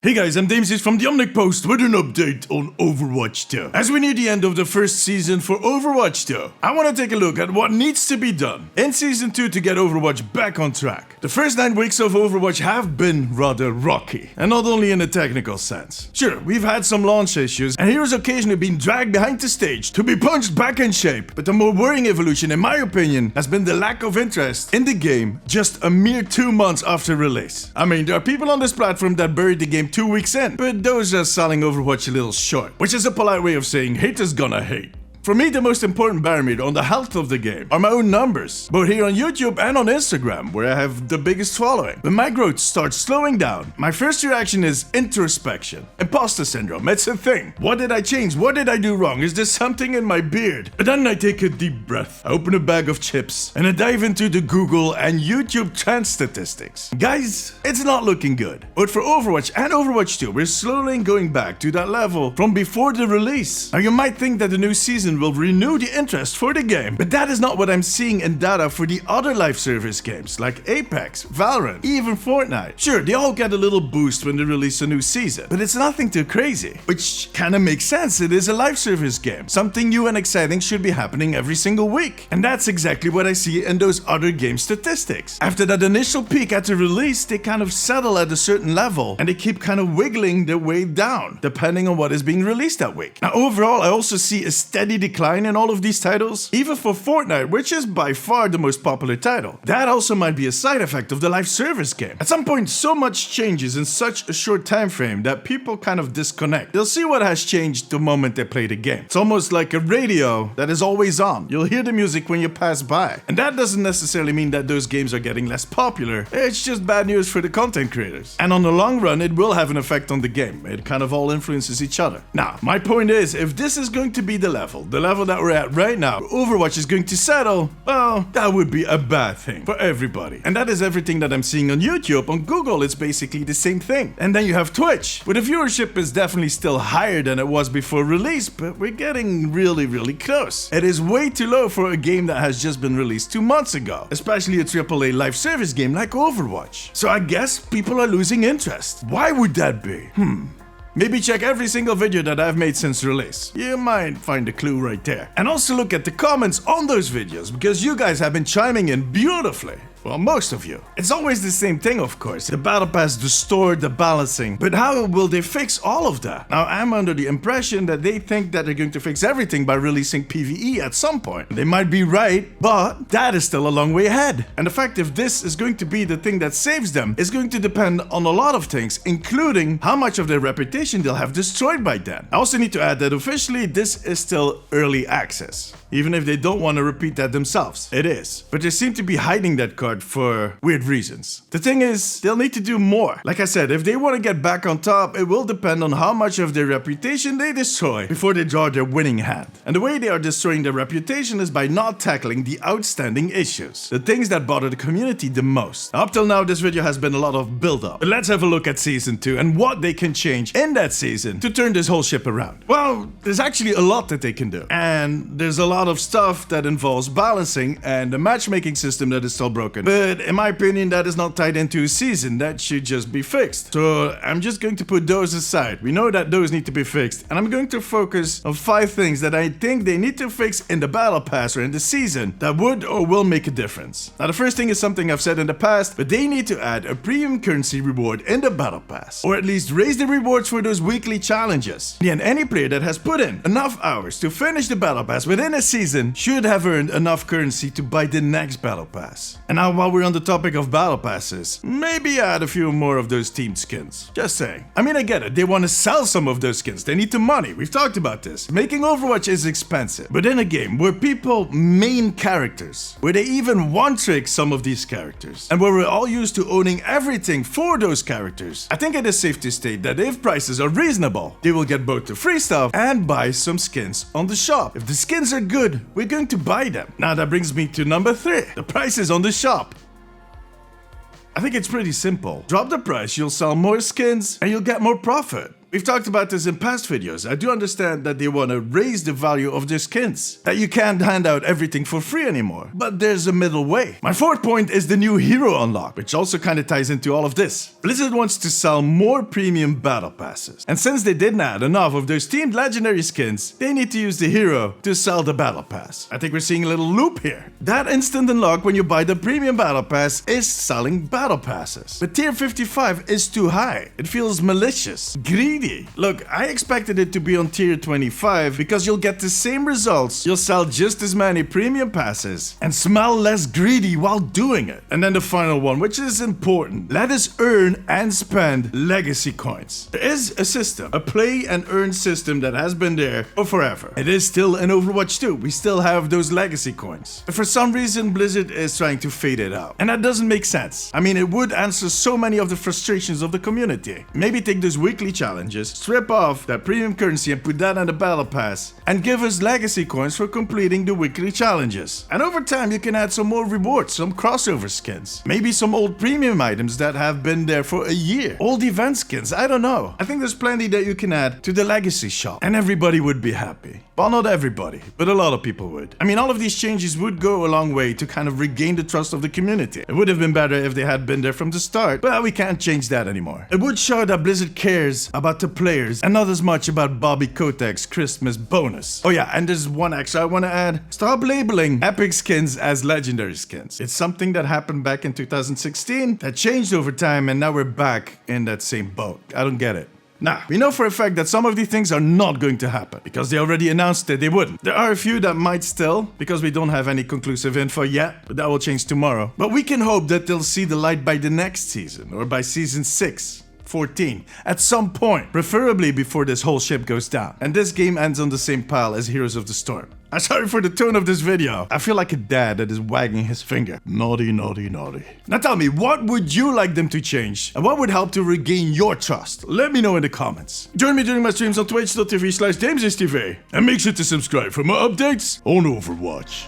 Hey guys, I'm Damesis from the Omnic Post with an update on Overwatch 2. As we near the end of the first season for Overwatch 2, I want to take a look at what needs to be done in Season 2 to get Overwatch back on track. The first 9 weeks of Overwatch have been rather rocky, and not only in a technical sense. Sure, we've had some launch issues, and heroes occasionally being dragged behind the stage to be punched back in shape, but the more worrying evolution, in my opinion, has been the lack of interest in the game just a mere 2 months after release. I mean, there are people on this platform that buried the game 2 weeks in, but those are selling Overwatch a little short, which is a polite way of saying haters gonna hate. For me, the most important barometer on the health of the game are my own numbers, both here on YouTube and on Instagram, where I have the biggest following. When my growth starts slowing down, my first reaction is introspection. Imposter syndrome, it's a thing. What did I change? What did I do wrong? Is there something in my beard? And then I take a deep breath, I open a bag of chips, and I dive into the Google and YouTube trend statistics. Guys, it's not looking good. But for Overwatch and Overwatch 2, we're slowly going back to that level from before the release. Now you might think that the new season will renew the interest for the game, but that is not what I'm seeing in data for the other live service games like Apex, Valorant, even Fortnite. Sure, they all get a little boost when they release a new season, but it's nothing too crazy, which kinda makes sense. It is a live service game. Something new and exciting should be happening every single week, and that's exactly what I see in those other game statistics. After that initial peak at the release, they kind of settle at a certain level, and they keep kind of wiggling their way down, depending on what is being released that week. Now overall, I also see a steady decline in all of these titles, even for Fortnite, which is by far the most popular title. That also might be a side effect of the live service game. At some point, so much changes in such a short time frame that people kind of disconnect. They'll see what has changed the moment they play the game. It's almost like a radio that is always on. You'll hear the music when you pass by. And that doesn't necessarily mean that those games are getting less popular. It's just bad news for the content creators. And on the long run, it will have an effect on the game. It kind of all influences each other. Now, my point is, if this is going to be the level that we're at right now, Overwatch is going to settle, well, that would be a bad thing for everybody. And that is everything that I'm seeing on YouTube. On Google, it's basically the same thing. And then you have Twitch, where the viewership is definitely still higher than it was before release, but we're getting really close. It is way too low for a game that has just been released 2 months ago, especially a AAA live service game like Overwatch. So I guess people are losing interest. Why would that be? Maybe check every single video that I've made since release. You might find a clue right there. And also look at the comments on those videos, because you guys have been chiming in beautifully. Well, most of you. It's always the same thing, of course. The battle pass, the store, the balancing. But how will they fix all of that? Now, I'm under the impression that they think that they're going to fix everything by releasing PvE at some point. They might be right, but that is still a long way ahead. And the fact if this is going to be the thing that saves them is going to depend on a lot of things, including how much of their reputation they'll have destroyed by then. I also need to add that officially this is still early access. Even if they don't want to repeat that themselves. It is. But they seem to be hiding that card for weird reasons. The thing is, they'll need to do more. Like I said, if they want to get back on top, it will depend on how much of their reputation they destroy before they draw their winning hand. And the way they are destroying their reputation is by not tackling the outstanding issues. The things that bother the community the most. Up till now, this video has been a lot of build-up. But let's have a look at Season 2 and what they can change in that season to turn this whole ship around. Well, there's actually a lot that they can do. And there's a lot of stuff that involves balancing and a matchmaking system that is still broken. But in my opinion, that is not tied into a season. That should just be fixed. So I'm just going to put those aside. We know that those need to be fixed. And I'm going to focus on 5 things that I think they need to fix in the battle pass or in the season that would or will make a difference. Now the first thing is something I've said in the past, but they need to add a premium currency reward in the battle pass. Or at least raise the rewards for those weekly challenges. And any player that has put in enough hours to finish the battle pass within a season should have earned enough currency to buy the next battle pass. And now while we're on the topic of battle passes, maybe add a few more of those teamed skins. Just saying. I mean, I get it. They want to sell some of those skins. They need the money. We've talked about this. Making Overwatch is expensive. But in a game where people main characters, where they even one-trick some of these characters, and where we're all used to owning everything for those characters, I think it is safe to state that if prices are reasonable, they will get both the free stuff and buy some skins on the shop. If the skins are good, we're going to buy them. Now that brings me to number 3, the prices on the shop. I think it's pretty simple. Drop the price, you'll sell more skins, and you'll get more profit. We've talked about this in past videos. I do understand that they want to raise the value of their skins, that you can't hand out everything for free anymore, but there's a middle way. My fourth point is the new hero unlock, which also kind of ties into all of this. Blizzard wants to sell more premium battle passes, and since they didn't add enough of their steamed legendary skins, they need to use the hero to sell the battle pass. I think we're seeing a little loop here. That instant unlock when you buy the premium battle pass is selling battle passes, but tier 55 is too high. It feels malicious, greedy. Look, I expected it to be on tier 25 because you'll get the same results, you'll sell just as many premium passes, and smell less greedy while doing it. And then the final one, which is important. Let us earn and spend legacy coins. There is a system, a play and earn system that has been there for forever. It is still in Overwatch 2. We still have those legacy coins. But for some reason, Blizzard is trying to fade it out. And that doesn't make sense. I mean, it would answer so many of the frustrations of the community. Maybe take those weekly challenges, strip off that premium currency and put that on the battle pass, and give us legacy coins for completing the weekly challenges. And over time, you can add some more rewards, some crossover skins. Maybe some old premium items that have been there for a year. Old event skins, I don't know. I think there's plenty that you can add to the legacy shop. And everybody would be happy. Well, not everybody, but a lot of people would. I mean, all of these changes would go a long way to kind of regain the trust of the community. It would have been better if they had been there from the start, but we can't change that anymore. It would show that Blizzard cares about the players and not as much about Bobby Kotick's Christmas bonus. Oh yeah, and there's one extra I want to add. Stop labeling epic skins as legendary skins. It's something that happened back in 2016 that changed over time, and now we're back in that same boat. I don't get it. Now, we know for a fact that some of these things are not going to happen, because they already announced that they wouldn't. There are a few that might still, because we don't have any conclusive info yet, but that will change tomorrow. But we can hope that they'll see the light by the next season, or by season 6. 14, at some point, preferably before this whole ship goes down, and this game ends on the same pile as Heroes of the Storm. I'm sorry for the tone of this video. I feel like a dad that is wagging his finger. Naughty, naughty, naughty. Now tell me, what would you like them to change? And what would help to regain your trust? Let me know in the comments. Join me during my streams on twitch.tv/DamesTV. And make sure to subscribe for more updates on Overwatch.